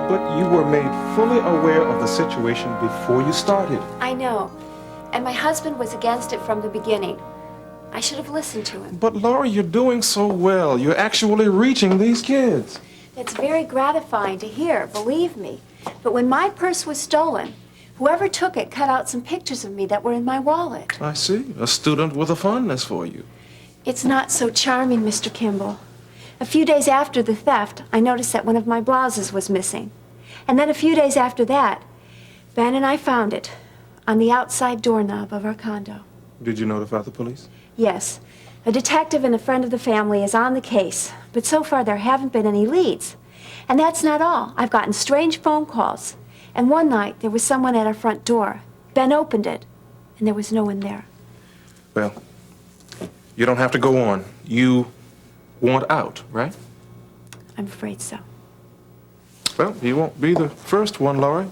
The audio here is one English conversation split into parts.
But you were made fully aware of the situation before you started. I know. And my husband was against it from the beginning. I should have listened to him. But Laurie, you're doing so well. You're actually reaching these kids. It's very gratifying to hear, believe me. But when my purse was stolen, whoever took it cut out some pictures of me that were in my wallet. I see. A student with a fondness for you. It's not so charming, Mr. Kimball. A few days after the theft, I noticed that one of my blouses was missing. And then a few days after that, Ben and I found it on the outside doorknob of our condo. Did you notify the police? Yes. A detective and a friend of the family is on the case, but so far there haven't been any leads. And that's not all. I've gotten strange phone calls. And one night, there was someone at our front door. Ben opened it, and there was no one there. Well, you don't have to go on. You want out, right? I'm afraid so. Well, you won't be the first one, Laurie.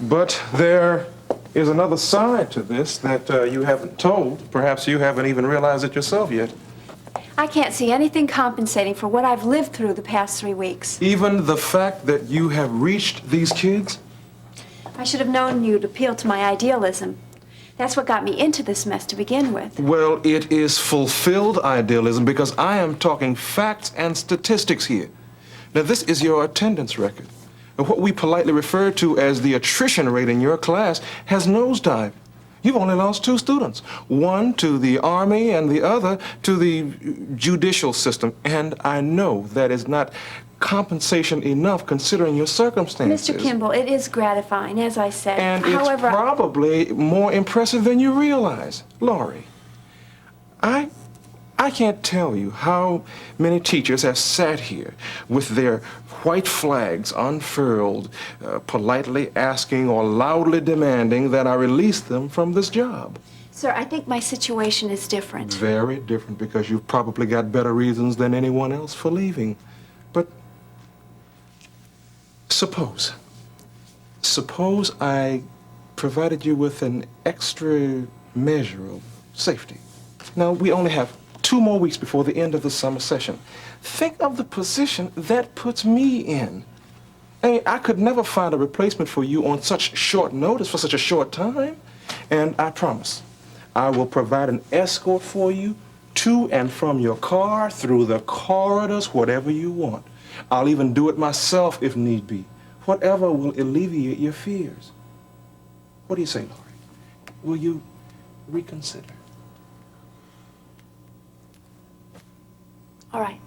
But there is another side to this that you haven't told. Perhaps you haven't even realized it yourself yet. I can't see anything compensating for what I've lived through the past 3 weeks. Even the fact that you have reached these kids? I should have known you'd appeal to my idealism. That's what got me into this mess to begin with. Well, it is fulfilled idealism because I am talking facts and statistics here. Now, this is your attendance record. And what we politely refer to as the attrition rate in your class has nosedived. You've only lost 2 students, one to the Army and the other to the judicial system. And I know that is not compensation enough considering your circumstances. Mr. Kimball, it is gratifying, as I said. And however, it's probably more impressive than you realize. Laurie, I can't tell you how many teachers have sat here with their white flags unfurled, politely asking or loudly demanding that I release them from this job. Sir, I think my situation is different. Very different, because you've probably got better reasons than anyone else for leaving. But suppose I provided you with an extra measure of safety. Now, we only have 2 more weeks before the end of the summer session. Think of the position that puts me in. I could never find a replacement for you on such short notice for such a short time. And I promise, I will provide an escort for you to and from your car, through the corridors, whatever you want. I'll even do it myself if need be. Whatever will alleviate your fears. What do you say, Laurie? Will you reconsider? All right.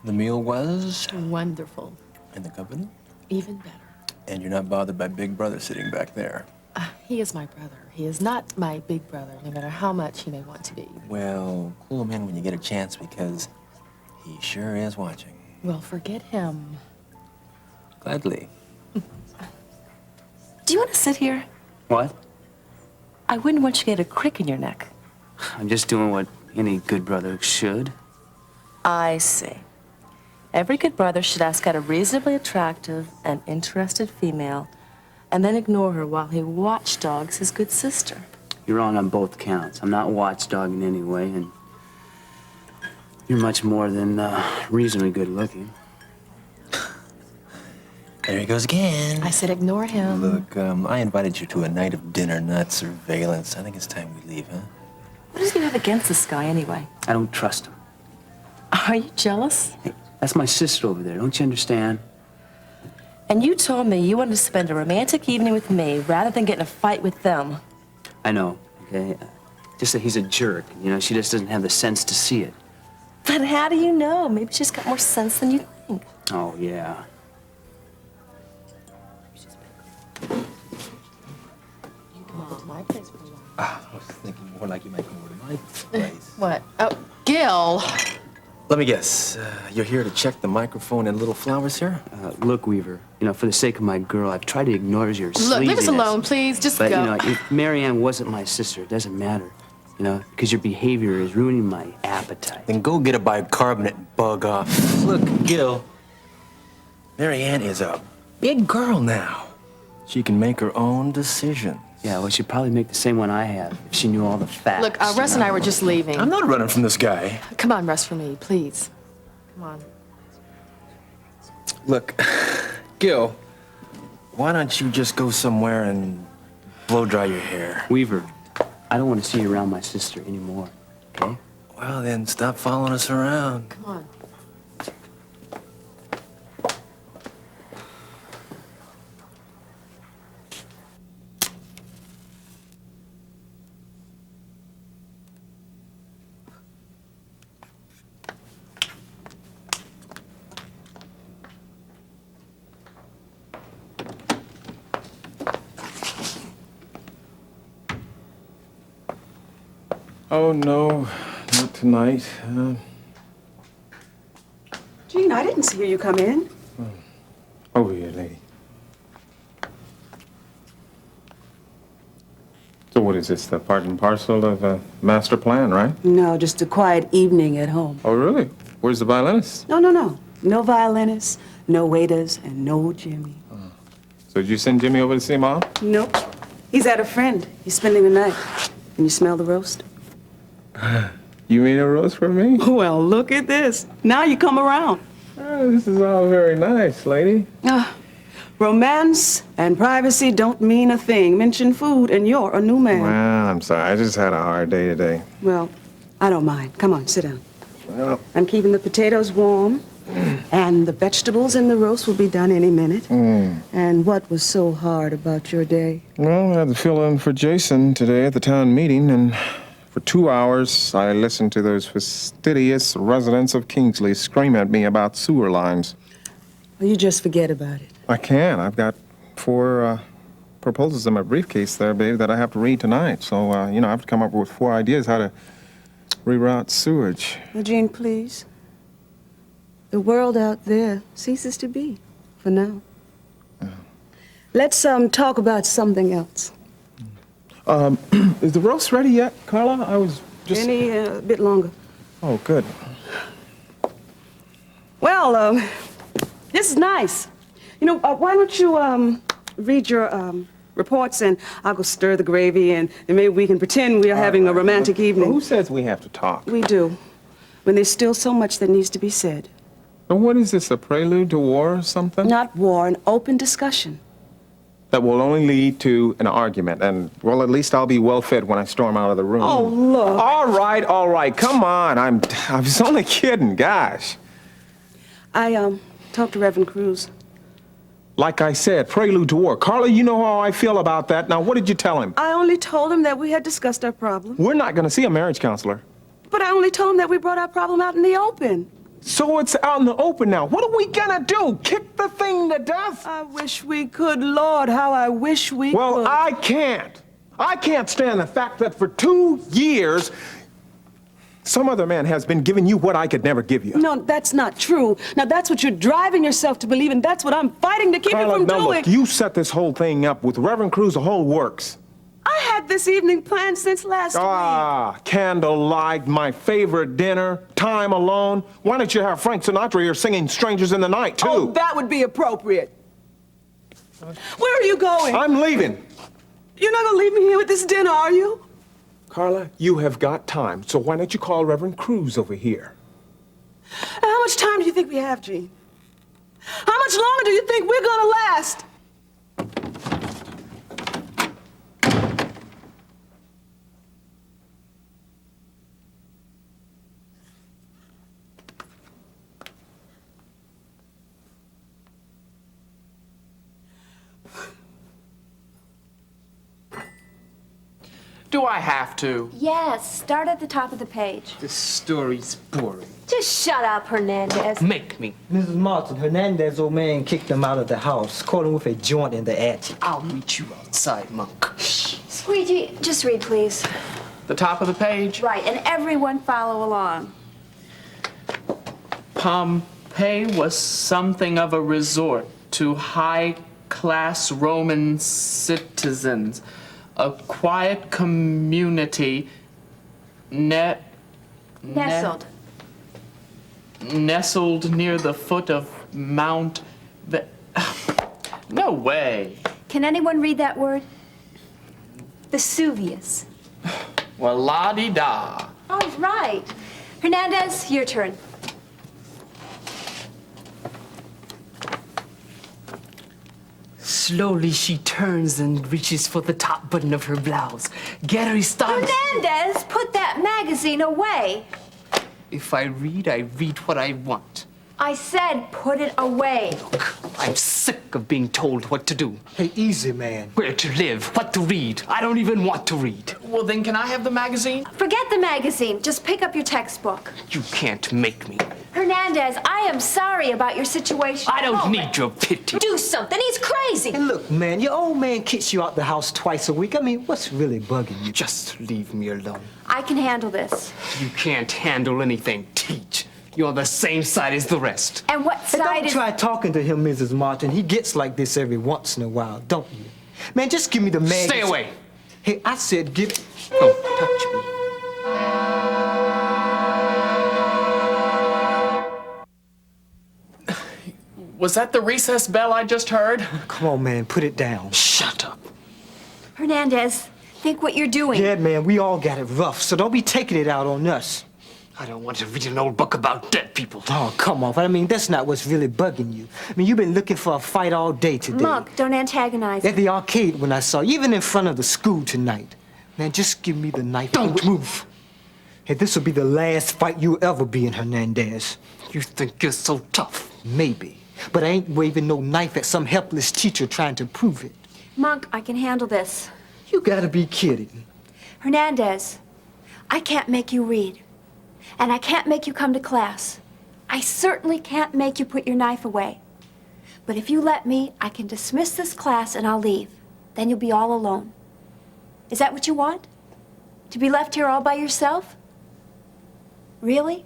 The meal was? Wonderful. And the company? Even better. And you're not bothered by Big Brother sitting back there? He is my brother. He is not my big brother, no matter how much he may want to be. Well, clue him in when you get a chance, because he sure is watching. Well, forget him. Gladly. Do you want to sit here? What? I wouldn't want you to get a crick in your neck. I'm just doing what any good brother should. I see. Every good brother should ask out a reasonably attractive and interested female and then ignore her while he watchdogs his good sister. You're wrong on both counts. I'm not watchdog in any way, and you're much more than reasonably good looking. There he goes again. I said ignore him. Look, I invited you to a night of dinner, not surveillance. I think it's time we leave, huh? What does he have against this guy anyway? I don't trust him. Are you jealous? Hey, that's my sister over there. Don't you understand? And you told me you wanted to spend a romantic evening with me rather than get in a fight with them. I know, okay? Just that he's a jerk. You know, she just doesn't have the sense to see it. But how do you know? Maybe she's got more sense than you think. Oh, yeah. My place for a while. I was thinking more like you might come over to my place. What? Oh, Gil. Let me guess. You're here to check the microphone and little flowers here? Look, Weaver, you know, for the sake of my girl, I've tried to ignore your sleaziness. Look, leave us alone, please. Just But, go. you know, if Marianne wasn't my sister, it doesn't matter. You know, because your behavior is ruining my appetite. Then go get a bicarbonate and bug off. Look, Gil, Marianne is a big girl now. She can make her own decisions. Yeah, well, she'd probably make the same one I have if she knew all the facts. Look, Russ and I were just leaving. I'm not running from this guy. Come on, Russ, for me, please. Come on. Look, Gil, why don't you just go somewhere and blow dry your hair? Weaver, I don't want to see you around my sister anymore, okay? Well, then stop following us around. Come on. Oh, no, not tonight. Gene, I didn't see you come in. Over here, lady. So what is this, the part and parcel of a master plan, right? No, just a quiet evening at home. Oh, really? Where's the violinist? No, no, no. No violinists, no waiters, and no Jimmy. So did you send Jimmy over to see Mom? Nope. He's at a friend. He's spending the night. Can you smell the roast? You mean a roast for me? Well, look at this. Now you come around. Oh, this is all very nice, lady. Romance and privacy don't mean a thing. Mention food and you're a new man. Well, I'm sorry. I just had a hard day today. Well, I don't mind. Come on, sit down. Well, I'm keeping the potatoes warm, and the vegetables in the roast will be done any minute. And what was so hard about your day? I had to fill in for Jason today at the town meeting, and for 2 hours, I listened to those fastidious residents of Kingsley scream at me about sewer lines. Well, you just forget about it. I can. I've got 4 proposals in my briefcase there, babe, that I have to read tonight. So, I have to come up with 4 ideas how to reroute sewage. Well, Gene, please. The world out there ceases to be, for now. Let's talk about something else. Is the roast ready yet, Carla? I was just... Any bit longer. Oh, good. Well, this is nice. Why don't you read your reports and I'll go stir the gravy and maybe we can pretend we are having a romantic evening. Who says we have to talk? We do, when there's still so much that needs to be said. And what is this, a prelude to war or something? Not war, an open discussion. That will only lead to an argument, and, well, at least I'll be well fed when I storm out of the room. Oh, look. All right, come on. I was only kidding, gosh. I talked to Reverend Cruz. Like I said, prelude to war. Carla, you know how I feel about that. Now, what did you tell him? I only told him that we had discussed our problem. We're not going to see a marriage counselor. But I only told him that we brought our problem out in the open. So it's out in the open now. What are we gonna do? Kick the thing to death? I wish we could, Lord, how I wish we could. Well, I can't. I can't stand the fact that for 2 years, some other man has been giving you what I could never give you. No, that's not true. Now, that's what you're driving yourself to believe, and that's what I'm fighting to keep you from now doing. Look, you set this whole thing up with Reverend Cruz, the whole works. I had this evening planned since last week. Candlelight, my favorite dinner, time alone. Why don't you have Frank Sinatra here singing Strangers in the Night, too? Oh, that would be appropriate. Where are you going? I'm leaving. You're not gonna leave me here with this dinner, are you? Carla, you have got time, so why don't you call Reverend Cruz over here? How much time do you think we have, Gene? How much longer do you think we're gonna last? Do I have to? Yes, start at the top of the page. This story's boring. Just shut up, Hernandez. Make me. Mrs. Martin, Hernandez's old man kicked him out of the house, caught him with a joint in the attic. I'll meet you outside, Monk. Squeegee, just read, please. The top of the page. Right, and everyone follow along. Pompeii was something of a resort to high-class Roman citizens. A quiet community Nestled. Nestled near the foot of Mount... No way. Can anyone read that word? Vesuvius. Well, la-di-da. All right. Hernandez, your turn. Slowly she turns and reaches for the top button of her blouse. Gary stops. Hernandez, put that magazine away. If I read what I want. I said put it away. I'm sick of being told what to do, Hey, easy, man. where to live, what to read. I don't even want to read. Well, then can I have the magazine? Forget the magazine. Just pick up your textbook. You can't make me. Hernandez, I am sorry about your situation. I don't need your pity. Do something. He's crazy. Hey, look, man, your old man kicks you out the house twice a week. I mean, what's really bugging you? Just leave me alone. I can handle this. You can't handle anything. Teach. You're on the same side as the rest. And what Hey, side don't is... try talking to him, Mrs. Martin. He gets like this every once in a while, don't you? Man, just give me the magazine. Stay away. Hey, I said give... Don't touch me. Was that the recess bell I just heard? Come on, man, put it down. Shut up. Hernandez, think what you're doing. Yeah, man, we all got it rough, so don't be taking it out on us. I don't want to read an old book about dead people. Oh, come on. I mean, that's not what's really bugging you. I mean, you've been looking for a fight all day today. Monk, don't antagonize At him. the arcade when I saw you, even in front of the school tonight. Man, just give me the knife. Don't move. Hey, this will be the last fight you'll ever be in, Hernandez. You think you're so tough? Maybe. But I ain't waving no knife at some helpless teacher trying to prove it. Monk, I can handle this. You gotta be kidding. Hernandez, I can't make you read. And I can't make you come to class. I certainly can't make you put your knife away. But if you let me, I can dismiss this class and I'll leave. Then you'll be all alone. Is that what you want? To be left here all by yourself? Really?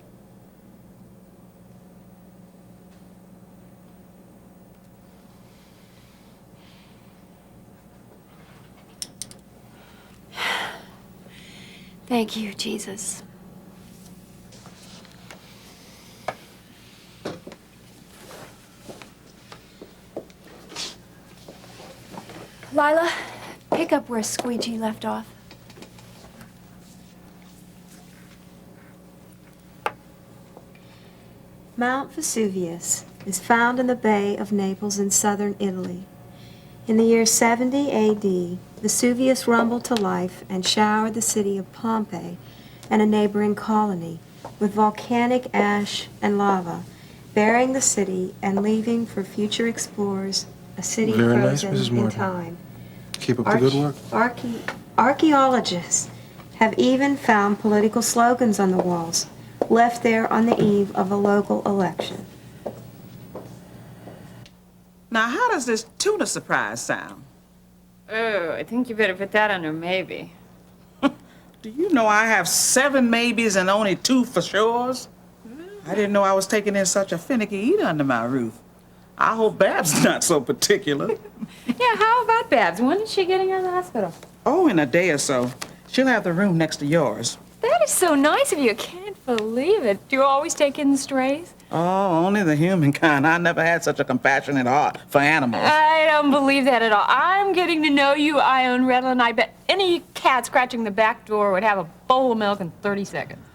Thank you, Jesus. Lila, pick up where Squeegee left off. Mount Vesuvius is found in the Bay of Naples in southern Italy. In the year 70 AD, Vesuvius rumbled to life and showered the city of Pompeii and a neighboring colony with volcanic ash and lava, burying the city and leaving for future explorers a city Very nice, frozen Mrs. in Morgan. time. Keep up the good work. Archaeologists have even found political slogans on the walls, left there on the eve of a local election. Now, how does this tuna surprise sound? Oh, I think you better put that under maybe. Do you know I have 7 maybes and only 2 for sures? I didn't know I was taking in such a finicky eater under my roof. I hope Bab's not so particular. Yeah, how about Babs? When is she getting out of the hospital? Oh, in a day or so. She'll have the room next to yours. That is so nice of you. I can't believe it. Do you always take in strays? Oh, only the human kind. I never had such a compassionate heart for animals. I don't believe that at all. I'm getting to know you, Ione Redland, and I bet any cat scratching the back door would have a bowl of milk in 30 seconds.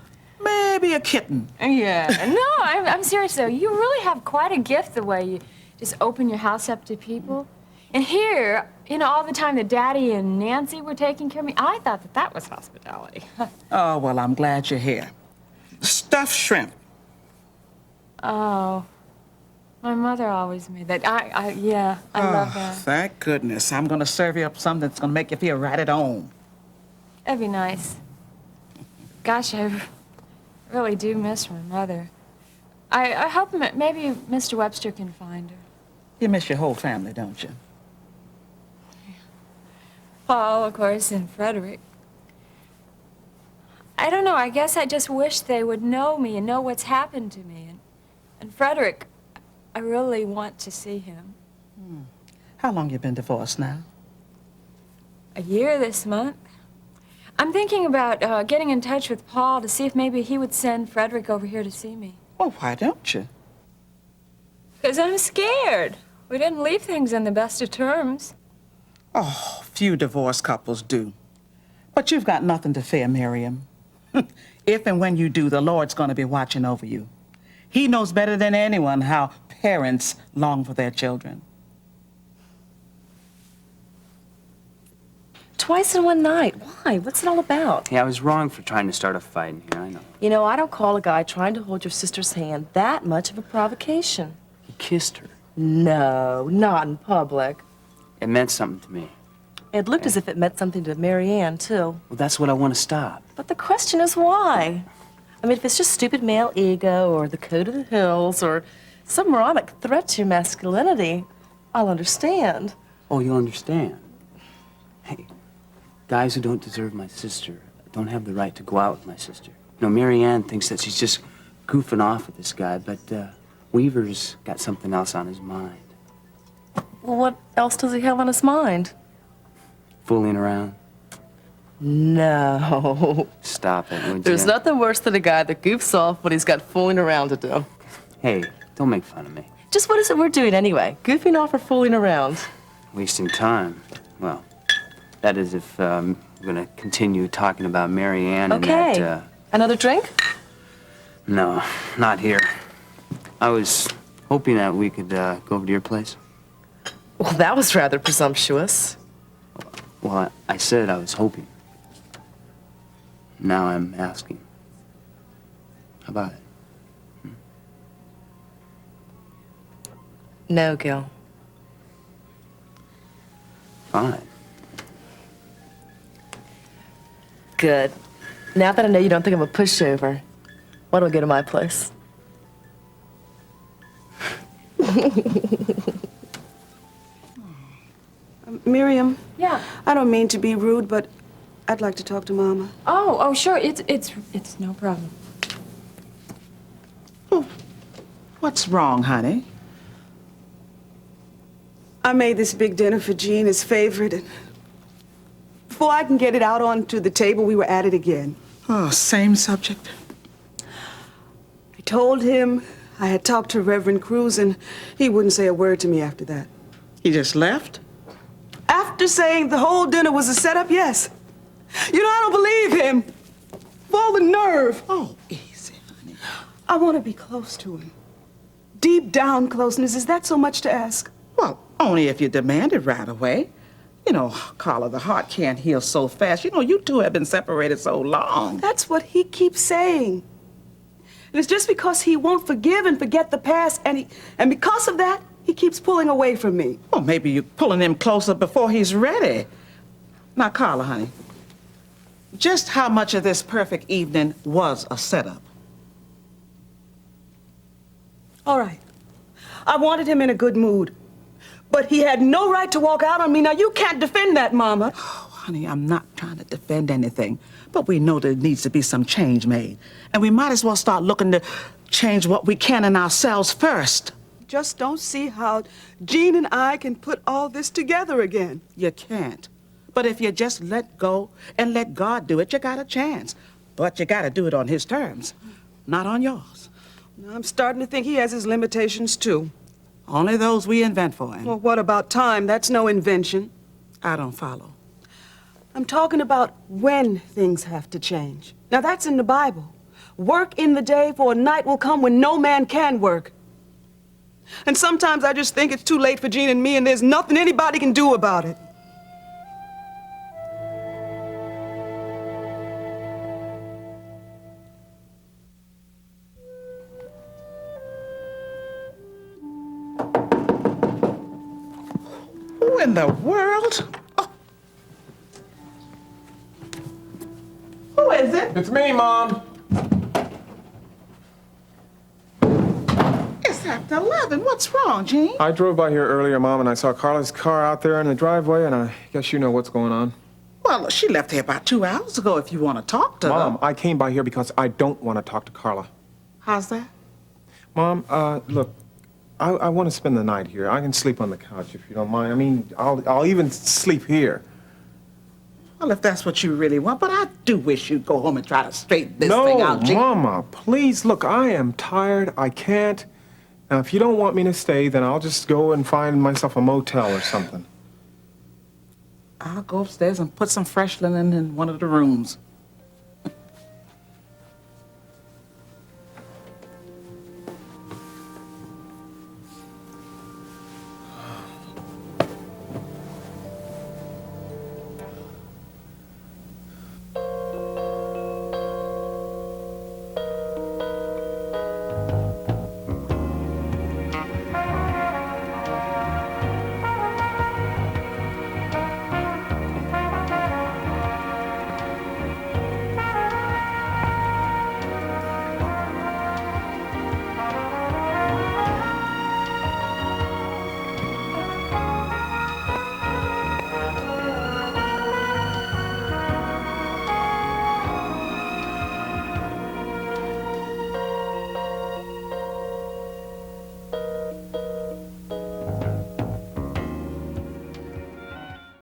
Maybe a kitten. Yeah. No, I'm serious, though. You really have quite a gift the way you just open your house up to people. And here, you know, all the time that Daddy and Nancy were taking care of me, I thought that that was hospitality. Oh, well, I'm glad you're here. Stuffed shrimp. Oh. My mother always made that. I love that. Thank goodness. I'm going to serve you up something that's going to make you feel right at home. That'd be nice. Gosh, I really do miss my mother. I hope maybe Mr. Webster can find her. You miss your whole family, don't you? Paul, of course, and Frederick. I don't know, I guess I just wish they would know me and know what's happened to me. And Frederick, I really want to see him. How long you been divorced now? A year this month. I'm thinking about getting in touch with Paul to see if maybe he would send Frederick over here to see me. Well, why don't you? Because I'm scared. We didn't leave things on the best of terms. Oh, few divorced couples do. But you've got nothing to fear, Miriam. If and when you do, the Lord's going to be watching over you. He knows better than anyone how parents long for their children. Twice in one night. Why? What's it all about? Hey, I was wrong for trying to start a fight in here, I know. You know, I don't call a guy trying to hold your sister's hand that much of a provocation. He kissed her. No, not in public. It meant something to me. It looked as if it meant something to Mary Ann, too. Well, that's what I want to stop. But the question is why? I mean, if it's just stupid male ego or the code of the hills or some moronic threat to your masculinity, I'll understand. Oh, you'll understand. Hey, guys who don't deserve my sister don't have the right to go out with my sister. You know, Mary Ann thinks that she's just goofing off with this guy, but Weaver's got something else on his mind. Well, what else does he have on his mind? Fooling around. No. Stop it, would There's you? nothing worse than a guy that goofs off when he's got fooling around to do. Hey, don't make fun of me. Just what is it we're doing anyway? Goofing off or fooling around? Wasting time. Well, that is if we're gonna continue talking about Mary Ann and Okay. that, Another drink? No, not here. I was hoping that we could go over to your place. Well, that was rather presumptuous. Well, I said I was hoping. Now I'm asking. How about it? No, Gil. Fine. Good. Now that I know you don't think I'm a pushover, why don't we go to my place? Miriam? Yeah. I don't mean to be rude, but I'd like to talk to Mama. Oh, sure. It's no problem. What's wrong, honey? I made this big dinner for Gene, his favorite, and before I can get it out onto the table, we were at it again. Oh, same subject. I told him I had talked to Reverend Cruz, and he wouldn't say a word to me after that. He just left? After saying the whole dinner was a setup, yes. You know, I don't believe him. For the nerve. Oh, easy, honey. I want to be close to him. Deep down closeness, is that so much to ask? Well, only if you demand it right away. You know, Carla, the heart can't heal so fast. You know, you two have been separated so long. That's what he keeps saying. And it's just because he won't forgive and forget the past, and because of that, he keeps pulling away from me. Well, maybe you're pulling him closer before he's ready. Now, Carla, honey, just how much of this perfect evening was a setup? All right. I wanted him in a good mood. But he had no right to walk out on me. Now, you can't defend that, Mama. Oh, honey, I'm not trying to defend anything. But we know there needs to be some change made. And we might as well start looking to change what we can in ourselves first. Just don't see how Gene and I can put all this together again. You can't. But if you just let go and let God do it, you got a chance. But you got to do it on his terms, not on yours. I'm starting to think he has his limitations, too. Only those we invent for him. Well, what about time? That's no invention. I don't follow. I'm talking about when things have to change. Now, that's in the Bible. Work in the day, for a night will come when no man can work. And sometimes I just think it's too late for Gene and me, and there's nothing anybody can do about it. Who in the world? Oh. Who is it? It's me, Mom. It's after 11. What's wrong, Gene? I drove by here earlier, Mom, and I saw Carla's car out there in the driveway, and I guess you know what's going on. Well, she left here about 2 hours ago if you want to talk to her. Mom, I came by here because I don't want to talk to Carla. How's that? Mom, look, I want to spend the night here. I can sleep on the couch if you don't mind. I mean, I'll even sleep here. Well, if that's what you really want, but I do wish you'd go home and try to straighten this thing out, Gene. No, Mama, please, look, I am tired. I can't. Now, if you don't want me to stay, then I'll just go and find myself a motel or something. I'll go upstairs and put some fresh linen in one of the rooms.